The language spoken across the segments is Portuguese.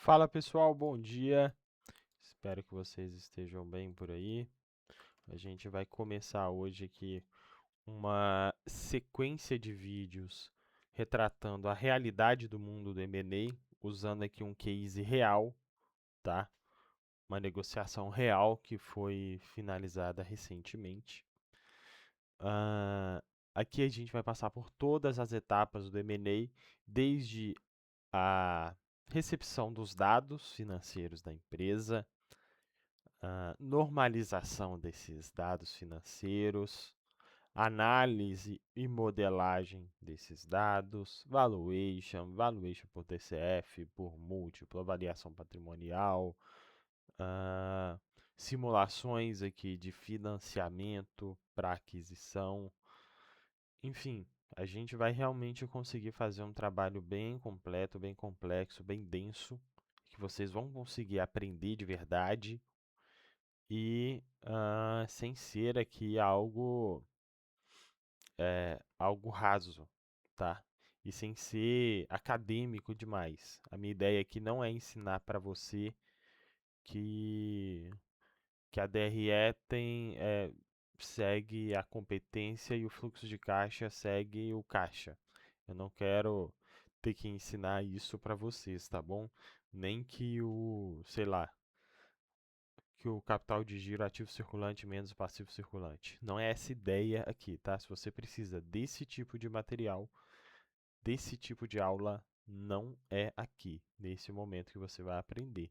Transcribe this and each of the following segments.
Fala pessoal, bom dia. Espero que vocês estejam bem por aí. A gente vai começar hoje aqui uma sequência de vídeos retratando a realidade do mundo do M&A, usando aqui um case real, tá? Uma negociação real que foi finalizada recentemente. Ah, Aqui a gente vai passar por todas as etapas do M&A, desde a recepção dos dados financeiros da empresa, a normalização desses dados financeiros, análise e modelagem desses dados, valuation por DCF, por múltiplo, avaliação patrimonial, ah, simulações aqui de financiamento para aquisição, enfim, a gente vai realmente conseguir fazer um trabalho bem completo, bem complexo, bem denso, que vocês vão conseguir aprender de verdade e sem ser aqui algo raso, tá? E sem ser acadêmico demais. A minha ideia aqui não é ensinar para você que, que a DRE segue a competência e o fluxo de caixa segue o caixa. Eu não quero ter que ensinar isso para vocês, tá bom? Nem que sei lá, que o capital de giro ativo circulante menos o passivo circulante. Não é essa ideia aqui, tá? Se você precisa desse tipo de material, desse tipo de aula, não é aqui, nesse momento que você vai aprender,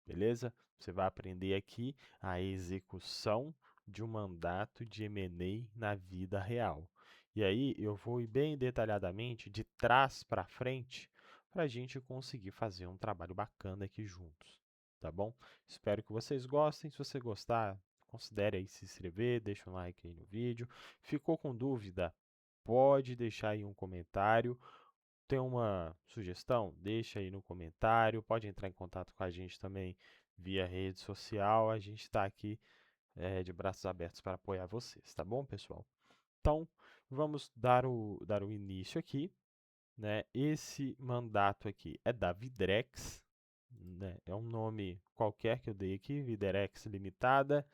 beleza? Você vai aprender aqui a execução de um mandato de M&A na vida real. E aí eu vou ir bem detalhadamente de trás para frente para a gente conseguir fazer um trabalho bacana aqui juntos, tá bom? Espero que vocês gostem. Se você gostar, considere aí se inscrever, deixa um like aí no vídeo. Ficou com dúvida? Pode deixar aí um comentário. Tem uma sugestão? Deixa aí no comentário. Pode entrar em contato com a gente também via rede social. A gente está aqui de braços abertos para apoiar vocês, tá bom, pessoal? Então, vamos dar o início aqui, né? Esse mandato aqui é da Vidrex, né? É um nome qualquer que eu dei aqui, Vidrex Limitada.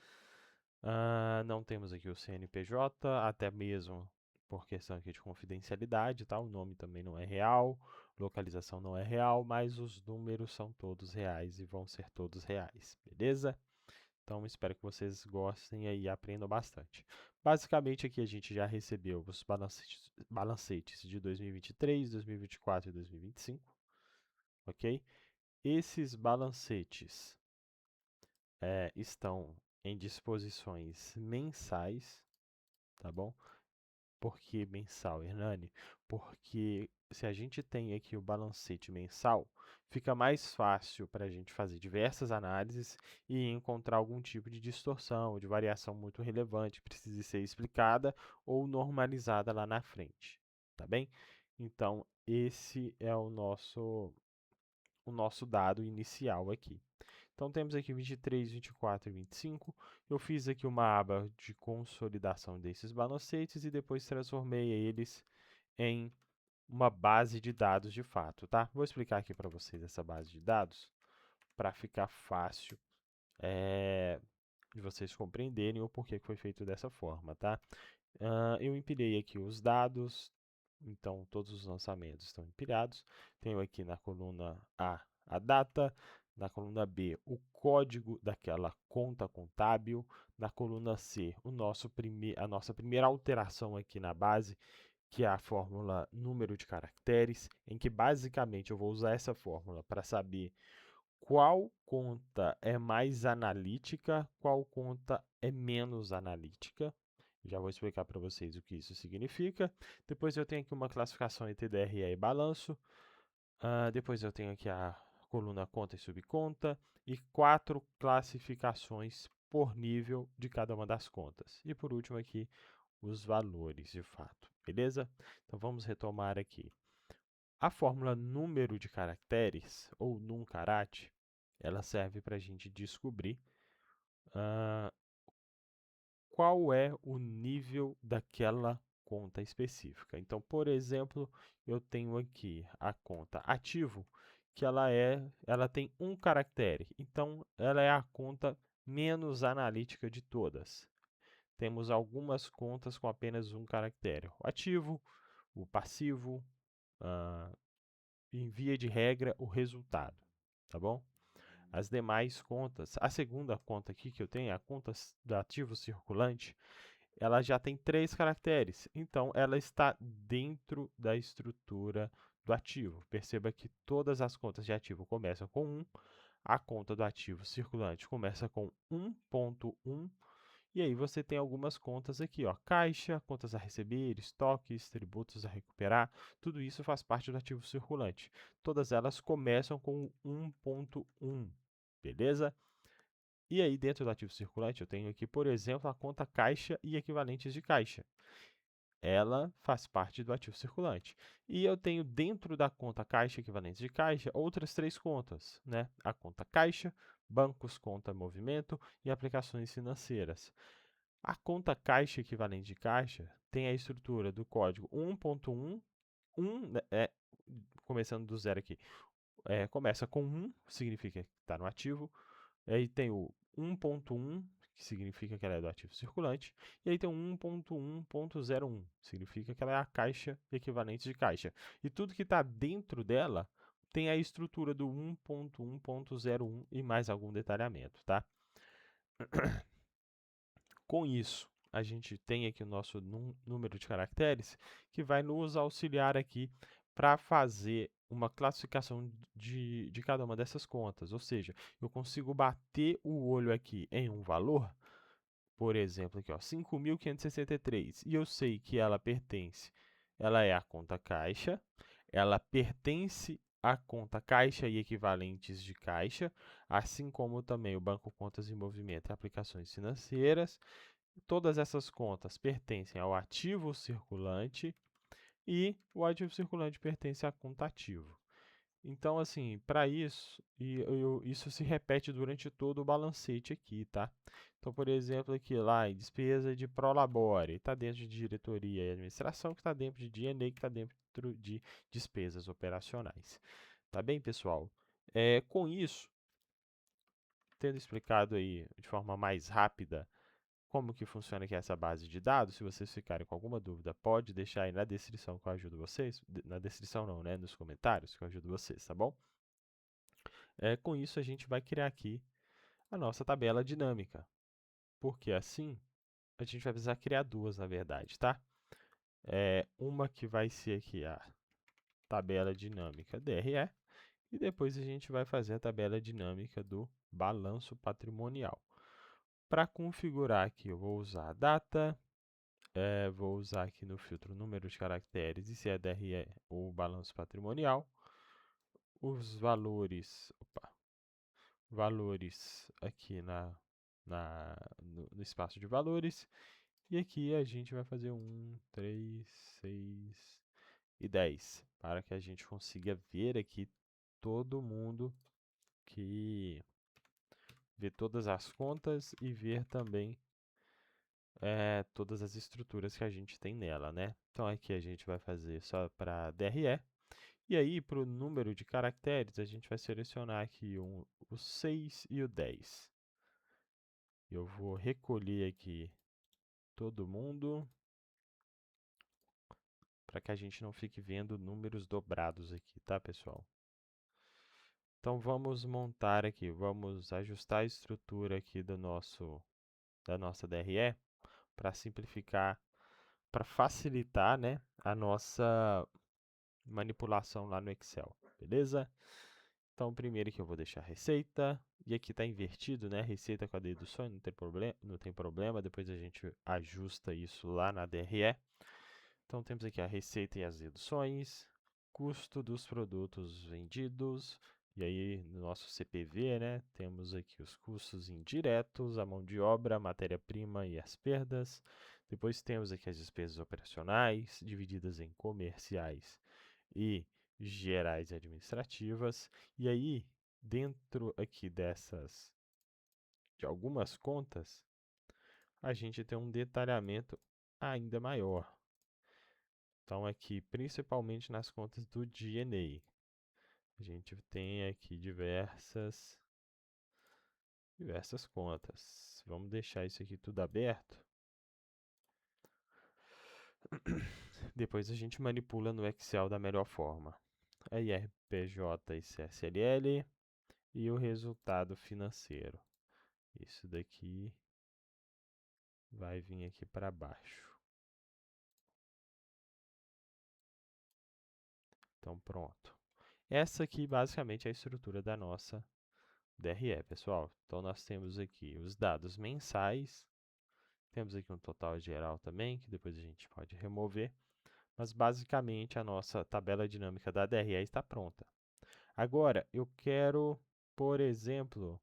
Não temos aqui o CNPJ, até mesmo por questão aqui de confidencialidade, tá? O nome também não é real, localização não é real, mas os números são todos reais e vão ser todos reais, beleza? Então, espero que vocês gostem aí e aprendam bastante. Basicamente, aqui a gente já recebeu os balancetes de 2023, 2024 e 2025, ok? Esses balancetes estão em disposições mensais, tá bom? Por que mensal, Hernani? Porque se a gente tem aqui o balancete mensal, fica mais fácil para a gente fazer diversas análises e encontrar algum tipo de distorção ou de variação muito relevante que precise ser explicada ou normalizada lá na frente, tá bem? Então, esse é o nosso dado inicial aqui. Então, temos aqui 23, 24 e 25. Eu fiz aqui uma aba de consolidação desses balancetes e depois transformei eles em uma base de dados de fato, tá? Vou explicar aqui para vocês essa base de dados para ficar fácil de vocês compreenderem o porquê que foi feito dessa forma, tá? Eu empilhei aqui os dados, então todos os lançamentos estão empilhados. Tenho aqui na coluna A data, na coluna B o código daquela conta contábil, na coluna C a nossa primeira alteração aqui na base, que é a fórmula número de caracteres, em que basicamente eu vou usar essa fórmula para saber qual conta é mais analítica, qual conta é menos analítica. Já vou explicar para vocês o que isso significa. Depois eu tenho aqui uma classificação entre DRE e balanço. Depois eu tenho aqui a coluna conta e subconta e 4 classificações por nível de cada uma das contas. E por último aqui os valores de fato, beleza? Então vamos retomar aqui. A fórmula número de caracteres, ou NumCarat, ela serve para a gente descobrir ah, qual é o nível daquela conta específica. Então, por exemplo, eu tenho aqui a conta ativo, que ela tem um caractere. Então, ela é a conta menos analítica de todas. Temos algumas contas com apenas um caractere: o ativo, o passivo, ah, em via de regra, o resultado, tá bom? As demais contas, a segunda conta aqui que eu tenho, a conta do ativo circulante, ela já tem 3 caracteres, então ela está dentro da estrutura do ativo. Perceba que todas as contas de ativo começam com 1, a conta do ativo circulante começa com 1.1, e aí você tem algumas contas aqui, ó, caixa, contas a receber, estoques, tributos a recuperar, tudo isso faz parte do ativo circulante. Todas elas começam com 1.1, beleza? E aí, dentro do ativo circulante, eu tenho aqui, por exemplo, a conta caixa e equivalentes de caixa. Ela faz parte do ativo circulante. E eu tenho dentro da conta caixa equivalentes de caixa outras 3 contas, né? A conta caixa, bancos, conta movimento e aplicações financeiras. A conta caixa equivalente de caixa tem a estrutura do código 1.1, começando do zero aqui, começa com 1, significa que está no ativo, aí tem o 1.1, que significa que ela é do ativo circulante, e aí tem o 1.1.01, significa que ela é a caixa equivalente de caixa. E tudo que está dentro dela tem a estrutura do 1.1.01 e mais algum detalhamento, tá? Com isso, a gente tem aqui o nosso número de caracteres que vai nos auxiliar aqui para fazer uma classificação de cada uma dessas contas. Ou seja, eu consigo bater o olho aqui em um valor, por exemplo, aqui, ó, 5.563, e eu sei que ela é a conta caixa, ela pertence à conta caixa e equivalentes de caixa, assim como também o banco contas em movimento e aplicações financeiras. Todas essas contas pertencem ao ativo circulante e o ativo circulante pertence à conta ativo. Então, assim, para isso, isso se repete durante todo o balancete aqui, tá? Então, por exemplo, aqui lá em despesa de Prolabore, está dentro de diretoria e administração, que está dentro de D&A, que está dentro de despesas operacionais. Tá bem, pessoal? Com isso, tendo explicado aí de forma mais rápida como que funciona aqui essa base de dados, se vocês ficarem com alguma dúvida, pode deixar aí na descrição que eu ajudo vocês. Na descrição não, né? Nos comentários que eu ajudo vocês, tá bom? Com isso, a gente vai criar aqui a nossa tabela dinâmica, porque assim a gente vai precisar criar duas, na verdade, tá? Uma que vai ser aqui a tabela dinâmica DRE e depois a gente vai fazer a tabela dinâmica do balanço patrimonial. Para configurar aqui, eu vou usar a data, vou usar aqui no filtro número de caracteres e se é DRE ou balanço patrimonial. Os valores aqui no espaço de valores. E aqui a gente vai fazer 1, 3, 6 e 10, para que a gente consiga ver aqui todo mundo que ver todas as contas e ver também todas as estruturas que a gente tem nela, né? Então aqui a gente vai fazer só para DRE. E aí, para o número de caracteres, a gente vai selecionar aqui o 6 e o 10. Eu vou recolher aqui todo mundo, para que a gente não fique vendo números dobrados aqui, tá, pessoal? Então, vamos montar aqui, vamos ajustar a estrutura aqui da nossa DRE, para simplificar, para facilitar, né, a nossa manipulação lá no Excel, beleza? Então, primeiro que eu vou deixar receita, e aqui está invertido, né? Receita com a dedução, não tem problema, depois a gente ajusta isso lá na DRE. Então, temos aqui a receita e as deduções, custo dos produtos vendidos, e aí no nosso CPV, né, temos aqui os custos indiretos, a mão de obra, a matéria-prima e as perdas. Depois temos aqui as despesas operacionais, divididas em comerciais e gerais e administrativas. E aí, dentro aqui de algumas contas, a gente tem um detalhamento ainda maior. Então, aqui, principalmente nas contas do D&A. A gente tem aqui diversas contas. Vamos deixar isso aqui tudo aberto. Depois a gente manipula no Excel da melhor forma. A IRPJ e CSLL e o resultado financeiro. Isso daqui vai vir aqui para baixo. Então pronto. Essa aqui basicamente é a estrutura da nossa DRE, pessoal. Então nós temos aqui os dados mensais, temos aqui um total geral também, que depois a gente pode remover, mas basicamente a nossa tabela dinâmica da DRE está pronta. Agora, eu quero, por exemplo,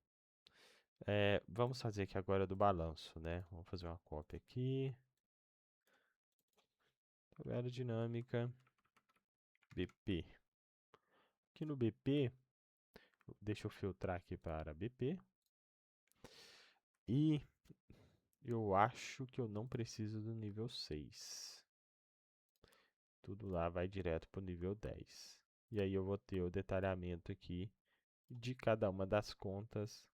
vamos fazer aqui agora do balanço, né? Vamos fazer uma cópia aqui. Tabela dinâmica, BP. Aqui no BP, deixa eu filtrar aqui para BP. E eu acho que eu não preciso do nível 6. Tudo lá vai direto para o nível 10. E aí eu vou ter o detalhamento aqui de cada uma das contas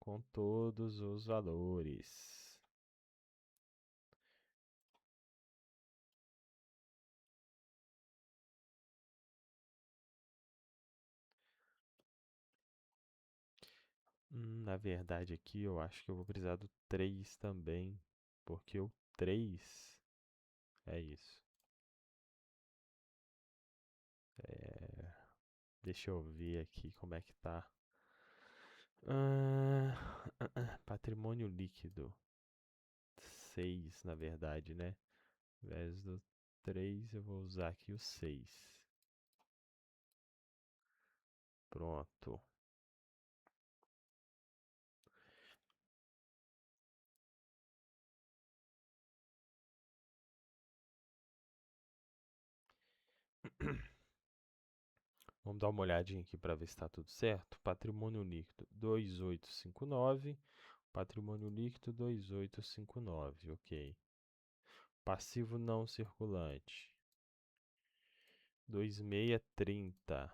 com todos os valores. Na verdade aqui eu acho que eu vou precisar do 3 também, porque o 3 é isso. Deixa eu ver aqui como é que tá. Patrimônio líquido. 6, na verdade, né? Ao invés do 3, eu vou usar aqui o 6. Pronto. Vamos dar uma olhadinha aqui para ver se está tudo certo. Patrimônio líquido 2859. Patrimônio líquido 2859, ok. Passivo não circulante 2630.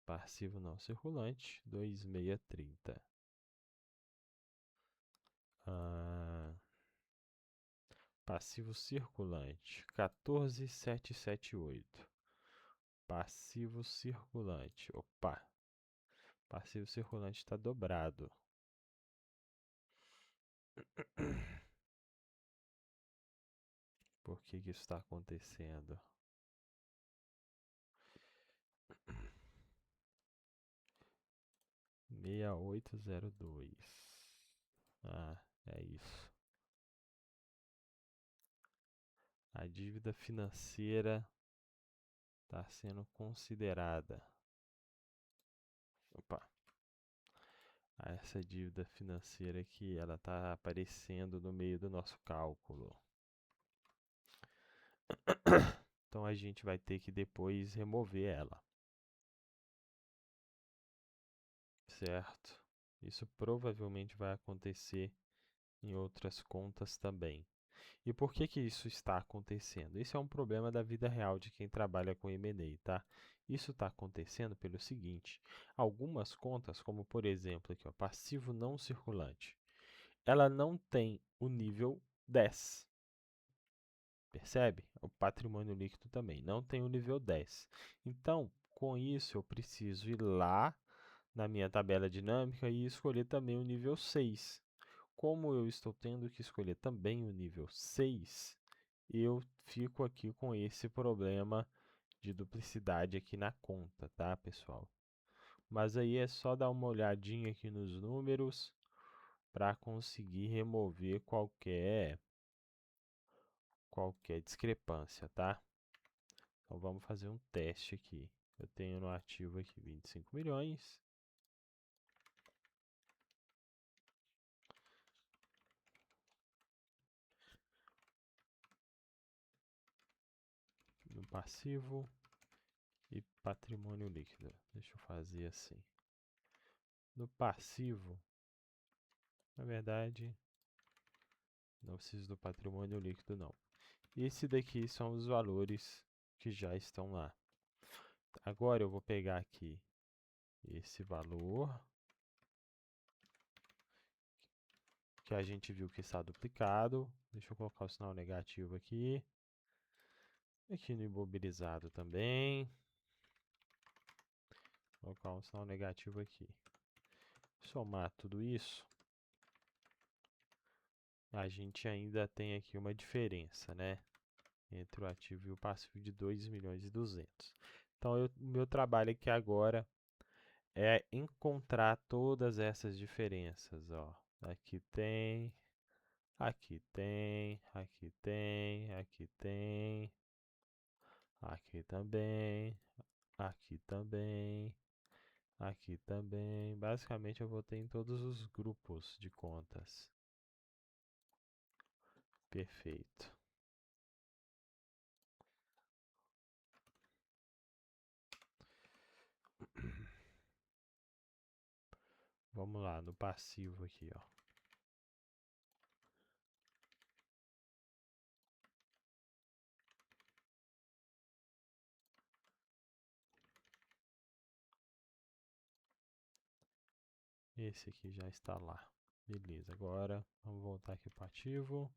Passivo não circulante 2630. Passivo circulante 14778. Passivo circulante. Opa! Passivo circulante está dobrado. Por que isso está acontecendo? Meia 6802. É isso. A dívida financeira está sendo considerada. Opa! Essa dívida financeira aqui, ela está aparecendo no meio do nosso cálculo. Então a gente vai ter que depois remover ela. Certo? Isso provavelmente vai acontecer em outras contas também. E por que que isso está acontecendo? Esse é um problema da vida real de quem trabalha com M&A, tá? Isso está acontecendo pelo seguinte: algumas contas, como por exemplo aqui, ó, passivo não circulante, ela não tem o nível 10. Percebe? O patrimônio líquido também não tem o nível 10. Então, com isso, eu preciso ir lá na minha tabela dinâmica e escolher também o nível 6. Como eu estou tendo que escolher também o nível 6, eu fico aqui com esse problema de duplicidade aqui na conta, tá, pessoal? Mas aí é só dar uma olhadinha aqui nos números para conseguir remover qualquer discrepância, tá? Então vamos fazer um teste aqui. Eu tenho no ativo aqui 25 milhões. No passivo e patrimônio líquido. Deixa eu fazer assim. No passivo, na verdade, não preciso do patrimônio líquido não. Esse daqui são os valores que já estão lá. Agora eu vou pegar aqui esse valor que a gente viu que está duplicado. Deixa eu colocar o sinal negativo aqui. Aqui no imobilizado também. Vou colocar um sinal negativo aqui. Somar tudo isso, a gente ainda tem aqui uma diferença, né? Entre o ativo e o passivo de 2.200.000. Então, o meu trabalho aqui agora é encontrar todas essas diferenças, ó. Aqui tem, aqui tem, aqui tem, aqui tem, aqui também, aqui também, aqui também. Basicamente, eu vou ter em todos os grupos de contas. Perfeito. Vamos lá, no passivo aqui, ó. Esse aqui já está lá. Beleza, agora vamos voltar aqui para o ativo.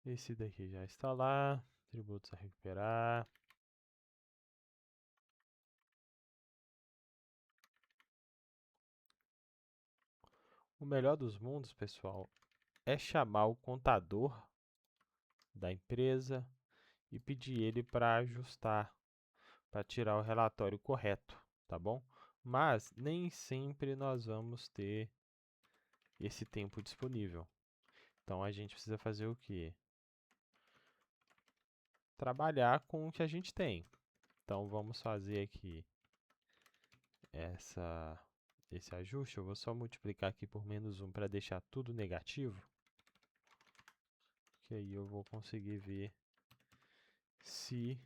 Esse daqui já está lá. Tributos a recuperar. O melhor dos mundos, pessoal, é chamar o contador da empresa e pedir ele para ajustar, para tirar o relatório correto, tá bom? Mas nem sempre nós vamos ter esse tempo disponível. Então a gente precisa fazer o quê? Trabalhar com o que a gente tem. Então vamos fazer aqui esse ajuste. Eu vou só multiplicar aqui por -1 para deixar tudo negativo. Que aí eu vou conseguir ver se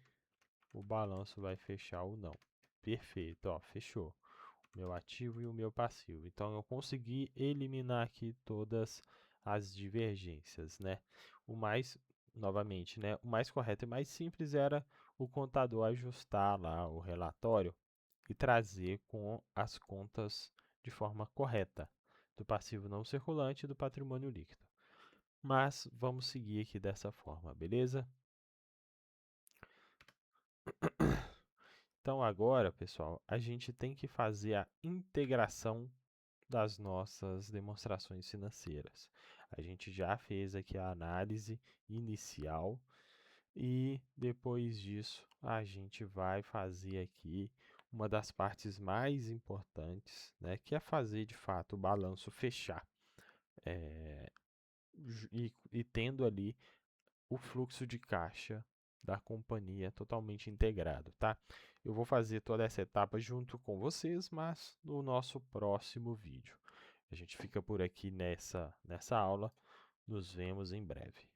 o balanço vai fechar ou não. Perfeito, ó, fechou. O meu ativo e o meu passivo. Então eu consegui eliminar aqui todas as divergências, né? Novamente, né? O mais correto e mais simples era o contador ajustar lá o relatório e trazer com as contas de forma correta do passivo não circulante e do patrimônio líquido. Mas vamos seguir aqui dessa forma, beleza? Então agora, pessoal, a gente tem que fazer a integração das nossas demonstrações financeiras. A gente já fez aqui a análise inicial e depois disso a gente vai fazer aqui uma das partes mais importantes, né, que é fazer de fato o balanço fechar e tendo ali o fluxo de caixa da companhia totalmente integrado, tá? Eu vou fazer toda essa etapa junto com vocês, mas no nosso próximo vídeo. A gente fica por aqui nessa aula. Nos vemos em breve.